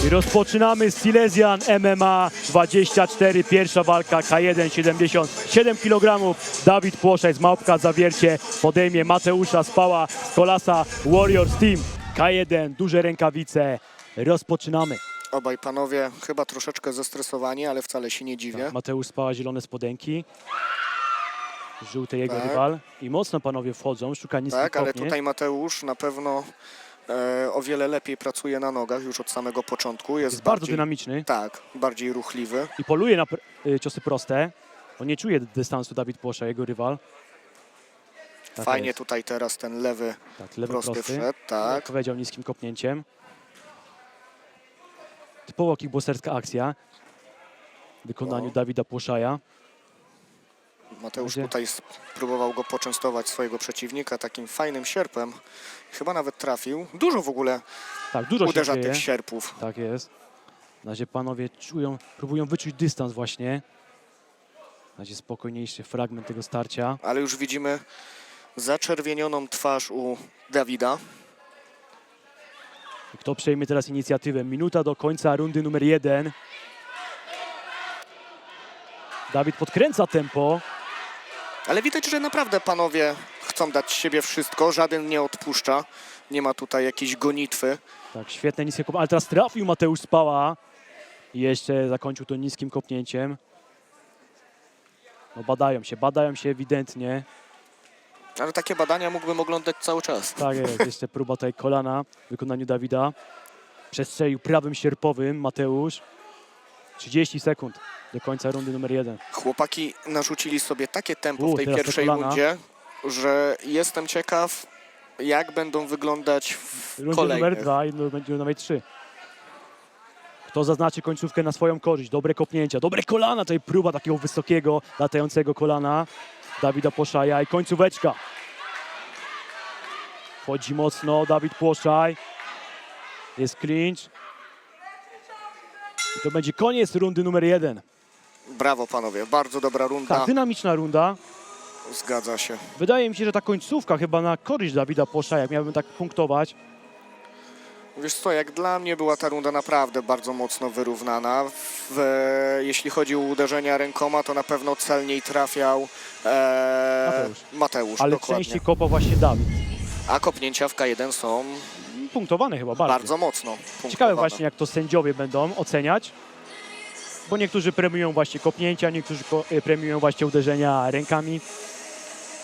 I rozpoczynamy Silesian MMA 24, pierwsza walka K1, 77 kg. Dawid Płoszaj z Małpka Zawiercie podejmie Mateusza Spała z Kolasa Warriors Team. K1, duże rękawice, rozpoczynamy. Obaj panowie chyba troszeczkę zestresowani, ale wcale się nie dziwię. Tak, Mateusz Spała, zielone spodenki. Żółty jego Tak. rywal. I mocno panowie wchodzą, szuka niskich Tak, ale kopnięć. tutaj Mateusz na pewno o wiele lepiej pracuje na nogach już od samego początku. Jest bardzo dynamiczny Tak, bardziej ruchliwy. i poluje na ciosy proste. On nie czuje dystansu Dawid Płoszaj, jego rywal. Tak Fajnie jest. tutaj teraz ten lewy Tak, lewy prosty wszedł. Jak Tak. powiedział, niskim kopnięciem. Typowo kickboxerska akcja w wykonaniu O. Dawida Płoszaja. Mateusz Będzie- tutaj próbował go poczęstować swojego przeciwnika takim fajnym sierpem. Chyba nawet trafił. Dużo w ogóle Tak, dużo uderza się dzieje. tych sierpów. Tak jest. Na razie panowie czują, próbują wyczuć dystans właśnie. Na razie spokojniejszy fragment tego starcia. Ale już widzimy zaczerwienioną twarz u Dawida. Kto przejmie teraz inicjatywę? Minuta do końca rundy numer 1. Dawid podkręca tempo. Ale widać, że naprawdę panowie chcą dać z siebie wszystko. Żaden nie odpuszcza. Nie ma tutaj jakiejś gonitwy. Tak, świetne niskie kopnięcie. Ale teraz trafił Mateusz Spała. I jeszcze zakończył to niskim kopnięciem. No badają się ewidentnie. Ale takie badania mógłbym oglądać cały czas. Tak jest, jeszcze próba tutaj kolana w wykonaniu Dawida. Przestrzelił prawym sierpowym Mateusz. 30 sekund do końca rundy numer 1. Chłopaki narzucili sobie takie tempo w tej teraz te pierwszej kolana. rundzie, że jestem ciekaw, jak będą wyglądać w Rundzie kolejnych. numer 2 i będzie numer 3. Kto zaznaczy końcówkę na swoją korzyść? Dobre kopnięcia, dobre kolana. Tutaj próba takiego wysokiego, latającego kolana Dawida Płoszaja i końcóweczka. Wchodzi mocno Dawid Płoszaj. Jest clinch. I to będzie koniec rundy numer 1. Brawo panowie, bardzo dobra runda. Tak, dynamiczna runda. Zgadza się. Wydaje mi się, że ta końcówka chyba na korzyść Dawida Płoszaja, jak miałbym tak punktować. Wiesz co, jak dla mnie była ta runda naprawdę bardzo mocno wyrównana. Jeśli chodzi o uderzenia rękoma, to na pewno celniej trafiał Mateusz. Ale dokładnie. częściej kopał właśnie Dawid. A kopnięcia w K1 są Punktowane chyba bardzo. bardzo mocno punktowane. Ciekawe właśnie, jak to sędziowie będą oceniać. Bo niektórzy premiują właśnie kopnięcia, niektórzy premiują właśnie uderzenia rękami.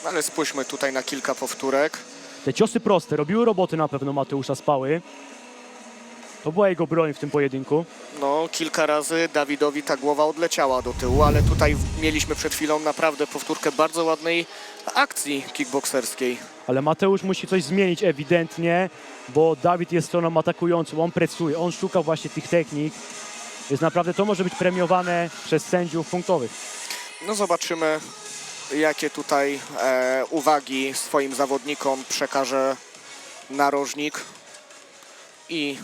Ale spójrzmy tutaj na kilka powtórek. Te ciosy proste robiły roboty na pewno Mateusza Spały. To była jego broń w tym pojedynku. No, kilka razy Dawidowi ta głowa odleciała do tyłu, ale tutaj mieliśmy przed chwilą naprawdę powtórkę bardzo ładnej akcji kickbokserskiej. Ale Mateusz musi coś zmienić ewidentnie, bo Dawid jest stroną atakującą, on pracuje, on szuka właśnie tych technik. Więc naprawdę to może być premiowane przez sędziów punktowych. No zobaczymy, jakie tutaj uwagi swoim zawodnikom przekaże narożnik. I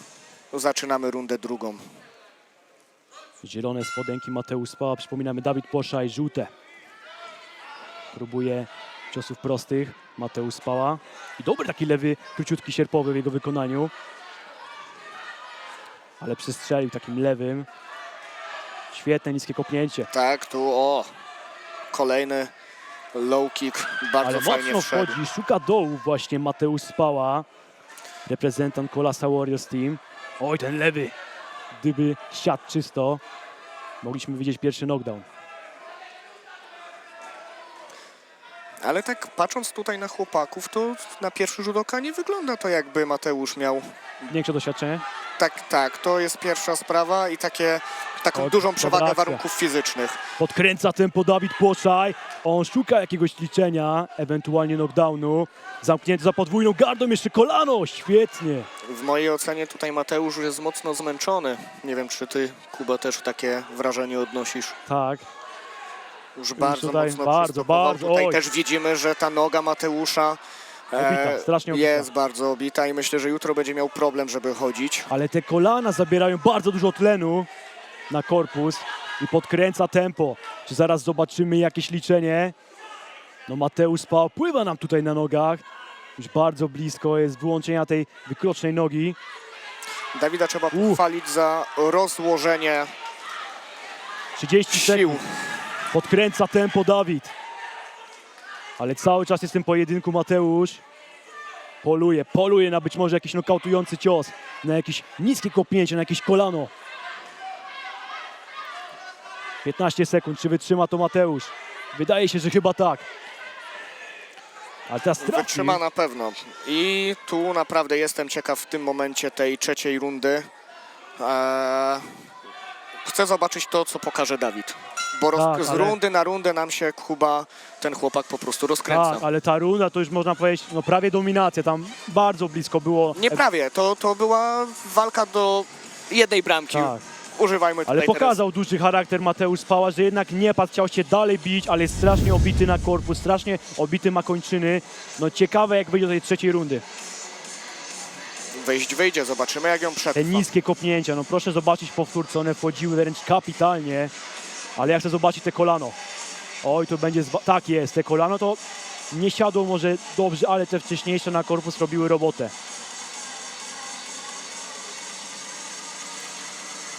zaczynamy rundę drugą. Zielone spodenki Mateusz Spała, przypominamy Dawid Płoszaj, żółte. Próbuje ciosów prostych Mateusz Spała. I dobry taki lewy, króciutki sierpowy w jego wykonaniu. Ale przestrzelił takim lewym. Świetne niskie kopnięcie. Tak, tu kolejny low kick, bardzo Ale fajnie mocno wszedł. wchodzi, szuka dołu właśnie Mateusz Spała. Reprezentant Kolasa Warriors Team. Oj, ten lewy. Gdyby siadł czysto, mogliśmy widzieć pierwszy knockdown. Ale tak patrząc tutaj na chłopaków, to na pierwszy rzut oka nie wygląda to, jakby Mateusz miał. Większe doświadczenie? Tak, to jest pierwsza sprawa i taką dużą dobra przewagę akcja. warunków fizycznych. Podkręca tempo Dawid Płoszaj. On szuka jakiegoś liczenia, ewentualnie knockdownu. Zamknięty za podwójną gardą, jeszcze kolano. Świetnie. W mojej ocenie tutaj Mateusz jest mocno zmęczony. Nie wiem, czy ty, Kuba, też takie wrażenie odnosisz. Tak. Już bardzo tutaj mocno bardzo, przystopował. bardzo, Tutaj oj. też widzimy, że ta noga Mateusza Obita, strasznie obita. jest bardzo obita i myślę, że jutro będzie miał problem, żeby chodzić. Ale te kolana zabierają bardzo dużo tlenu na korpus i podkręca tempo. Czy zaraz zobaczymy jakieś liczenie? No Mateusz Spał pływa nam tutaj na nogach. Już bardzo blisko jest wyłączenia tej wykrocznej nogi. Dawida trzeba pochwalić za rozłożenie 30 sił. sekund. Podkręca tempo Dawid. Ale cały czas jest w tym pojedynku Mateusz. Poluje na być może jakiś nokautujący cios, na jakieś niskie kopnięcie, na jakieś kolano. 15 sekund, czy wytrzyma to Mateusz? Wydaje się, że chyba tak. Ale teraz trafi. Wytrzyma na pewno. I tu naprawdę jestem ciekaw w tym momencie tej trzeciej rundy. Chcę zobaczyć to, co pokaże Dawid. Bo Tak, z ale- rundy na rundę nam się Kuba, ten chłopak po prostu rozkręca. Tak, ale ta runda to już można powiedzieć, no prawie dominacja, tam bardzo blisko było. Nie prawie, to była walka do jednej bramki. Tak. Używajmy tutaj Ale pokazał duży charakter Mateusz Spała, że jednak nie padł, chciał się dalej bić, ale jest strasznie obity na korpus, strasznie obity ma kończyny. No ciekawe, jak wyjdzie do tej trzeciej rundy. teraz. Wyjdzie, zobaczymy, jak ją Te przetrwa. niskie kopnięcia, no proszę zobaczyć powtórce, one wchodziły wręcz kapitalnie, ale ja chcę zobaczyć te kolano. Oj, to będzie, tak jest, te kolano to nie siadło może dobrze, ale te wcześniejsze na korpus robiły robotę.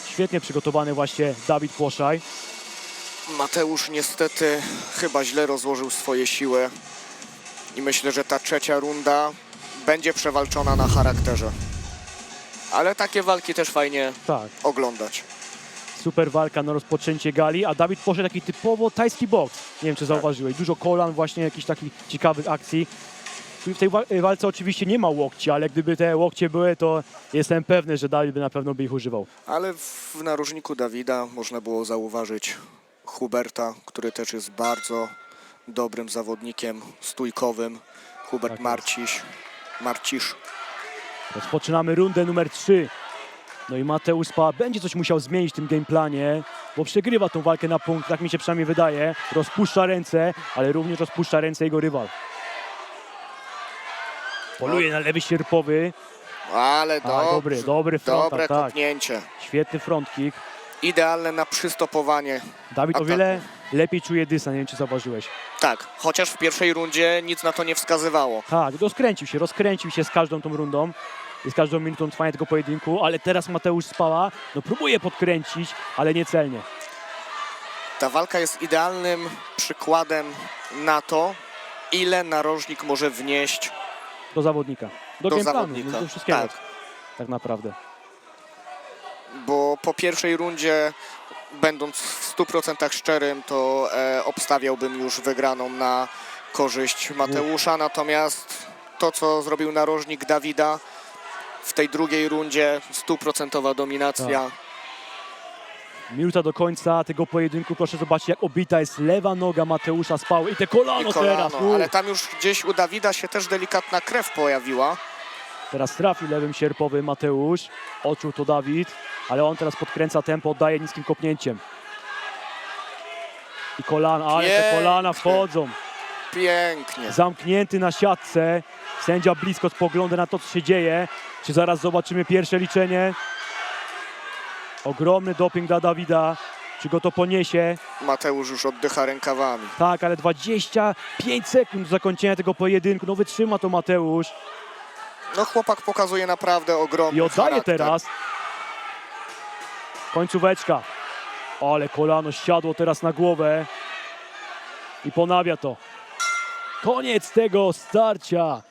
Świetnie przygotowany właśnie Dawid Płoszaj. Mateusz niestety chyba źle rozłożył swoje siły i myślę, że ta trzecia runda będzie przewalczona na charakterze. Ale takie walki też fajnie Tak. oglądać. Super walka na rozpoczęcie gali, a Dawid poszedł taki typowo tajski boks. Nie wiem, czy zauważyłeś. Dużo kolan, właśnie jakichś takich ciekawych akcji. Tu w tej walce oczywiście nie ma łokci, ale gdyby te łokcie były, to jestem pewny, że Dawid by na pewno by ich używał. Ale w narożniku Dawida można było zauważyć Huberta, który też jest bardzo dobrym zawodnikiem, stójkowym. Hubert Tak jest. Marcisz. Rozpoczynamy rundę numer 3. No i Mateusz Spała będzie coś musiał zmienić w tym gameplanie, bo przegrywa tą walkę na punkt, tak mi się przynajmniej wydaje. Rozpuszcza ręce, ale również rozpuszcza ręce jego rywal. Poluje na lewy sierpowy. Ale Dobry front, dobre tak. kopnięcie. Świetny front kick. Idealne na przystopowanie. Dawid o ataku. wiele lepiej czuje dystans, nie wiem, czy zauważyłeś. Tak, chociaż w pierwszej rundzie nic na to nie wskazywało. Tak, rozkręcił się z każdą tą rundą i z każdą minutą trwania tego pojedynku, ale teraz Mateusz Spała, no próbuje podkręcić, ale niecelnie. Ta walka jest idealnym przykładem na to, ile narożnik może wnieść Do zawodnika. Do do gameplanu, zawodnika. no, do wszystkiego. Tak, Tak naprawdę. bo po pierwszej rundzie, będąc w 100% szczerym, to obstawiałbym już wygraną na korzyść Mateusza, natomiast to, co zrobił narożnik Dawida w tej drugiej rundzie, 100% dominacja. Tak. Minuta do końca tego pojedynku. Proszę zobaczyć, jak obita jest lewa noga Mateusza Spały i te kolano, I kolano, teraz. ale tam już gdzieś u Dawida się też delikatna krew pojawiła. Teraz trafi lewym sierpowy Mateusz. Odczuł to Dawid, ale on teraz podkręca tempo, oddaje niskim kopnięciem. I kolana, ale te Pięknie. kolana wchodzą. Pięknie. Zamknięty na siatce. Sędzia blisko spogląda na to, co się dzieje. Czy zaraz zobaczymy pierwsze liczenie? Ogromny doping dla Dawida. Czy go to poniesie? Mateusz już oddycha rękawami. Tak, ale 25 sekund do zakończenia tego pojedynku. No wytrzyma to Mateusz. No chłopak pokazuje naprawdę ogromny I oddaje charakter. teraz. Końcóweczka. Ale kolano siadło teraz na głowę. I ponawia to. Koniec tego starcia.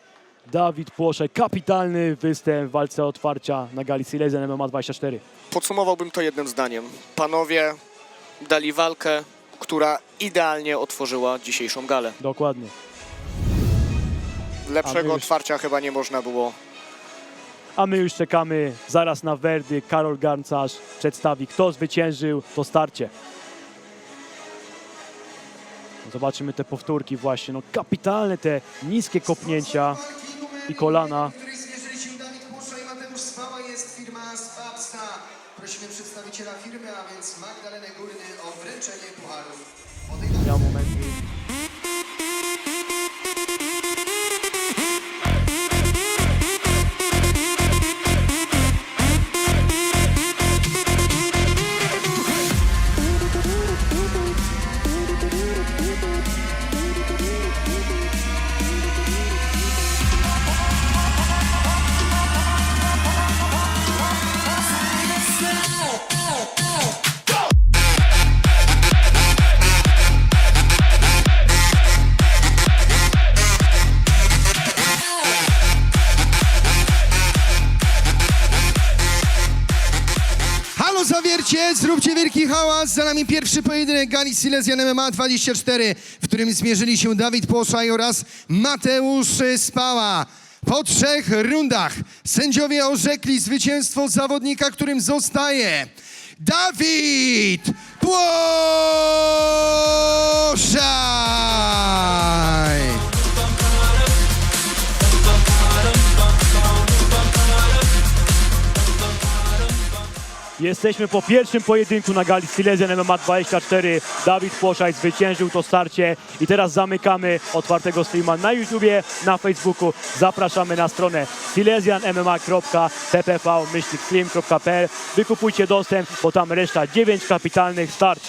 Dawid Płoszaj. Kapitalny występ w walce otwarcia na gali Silesian MMA 24. Podsumowałbym to jednym zdaniem. Panowie dali walkę, która idealnie otworzyła dzisiejszą galę. Dokładnie. Lepszego już- otwarcia chyba nie można było. A my już czekamy zaraz na werdykt. Karol Garncarz przedstawi, kto zwyciężył to starcie. Zobaczymy te powtórki właśnie. No kapitalne te niskie kopnięcia i kolana. Której zmierzyli się Dawid Płoszaj i Mateusz Spała, jest firma Spapsta. Prosimy przedstawiciela firmy, a więc Magdalenę Górny o wręczenie pucharu. Miał momenty. Brawo Zawiercie, zróbcie wielki hałas. Za nami pierwszy pojedynek gali Silesian MMA 24, w którym zmierzyli się Dawid Płoszaj oraz Mateusz Spała. Po 3 rundach sędziowie orzekli zwycięstwo zawodnika, którym zostaje Dawid Płoszaj. Jesteśmy po pierwszym pojedynku na gali Silesian MMA 24. Dawid Płoszaj zwyciężył to starcie i teraz zamykamy otwartego streama na YouTubie, na Facebooku. Zapraszamy na stronę silesianmma.ppv-stream.pl. Wykupujcie dostęp, bo tam reszta 9 kapitalnych starć.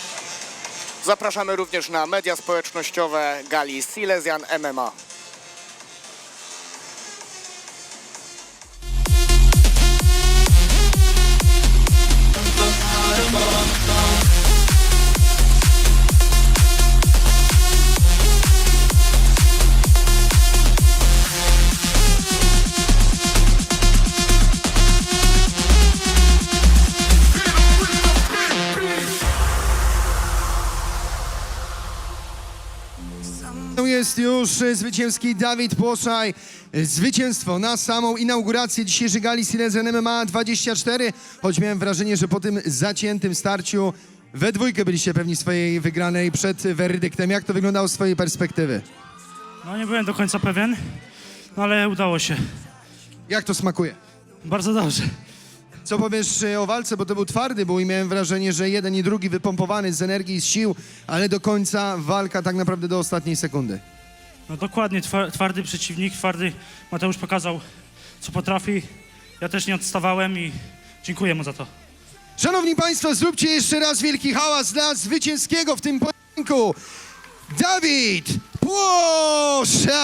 Zapraszamy również na media społecznościowe gali Silesian MMA. Jest już zwycięski Dawid Płoszaj. Zwycięstwo na samą inaugurację dzisiejszej gali Silesian MMA 24. Choć miałem wrażenie, że po tym zaciętym starciu we dwójkę byliście pewni swojej wygranej przed werdyktem. Jak to wyglądało z twojej perspektywy? No nie byłem do końca pewien, no ale udało się. Jak to smakuje? Bardzo dobrze. Co powiesz o walce, bo to był twardy bój i miałem wrażenie, że jeden i drugi wypompowany z energii i z sił, ale do końca walka tak naprawdę do ostatniej sekundy. No dokładnie, twardy przeciwnik, twardy Mateusz pokazał, co potrafi. Ja też nie odstawałem i dziękuję mu za to. Szanowni Państwo, zróbcie jeszcze raz wielki hałas dla zwycięskiego w tym pojedynku Dawid Płoszaj!